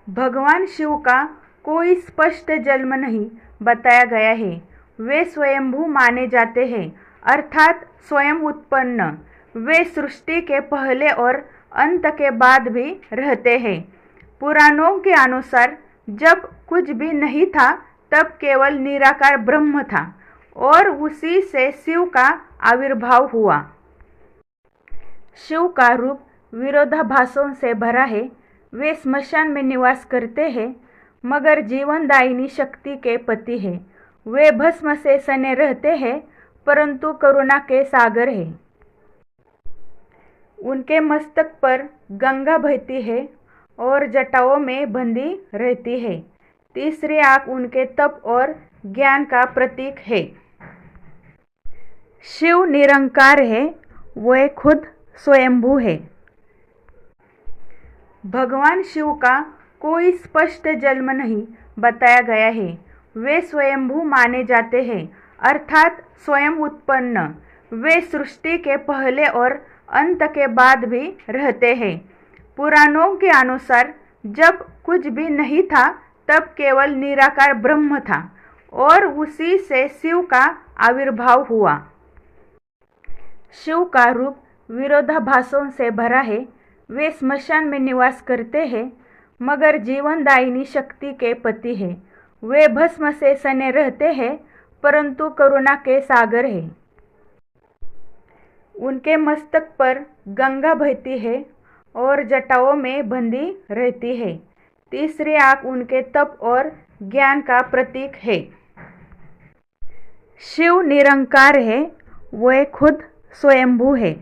भगवान शिव का कोई स्पष्ट जन्म नहीं बताया गया है। वे स्वयंभू माने जाते हैं, अर्थात स्वयं उत्पन्न। वे सृष्टि के पहले और अंत के बाद भी रहते हैं। पुराणों के अनुसार जब कुछ भी नहीं था तब केवल निराकार ब्रह्म था और उसी से शिव का आविर्भाव हुआ। शिव का रूप विरोधाभासों से भरा है। वे स्मशान में निवास करते हैं मगर जीवनदायिनी शक्ति के पति हैं। वे भस्म से सने रहते हैं परंतु करुणा के सागर हैं। उनके मस्तक पर गंगा बहती है और जटाओं में बंधी रहती है। तीसरी आंख उनके तप और ज्ञान का प्रतीक है। शिव निरंकार है, वह खुद स्वयंभू है। भगवान शिव का कोई स्पष्ट जन्म नहीं बताया गया है। वे स्वयंभू माने जाते हैं, अर्थात स्वयं उत्पन्न। वे सृष्टि के पहले और अंत के बाद भी रहते हैं। पुराणों के अनुसार जब कुछ भी नहीं था तब केवल निराकार ब्रह्म था और उसी से शिव का आविर्भाव हुआ। शिव का रूप विरोधाभासों से भरा है। वे स्मशान में निवास करते हैं मगर जीवनदायिनी शक्ति के पति हैं। वे भस्म से सने रहते हैं परंतु करुणा के सागर हैं। उनके मस्तक पर गंगा बहती है और जटाओं में बंधी रहती है। तीसरी आंख उनके तप और ज्ञान का प्रतीक है। शिव निरंकार है, वह खुद स्वयंभू है।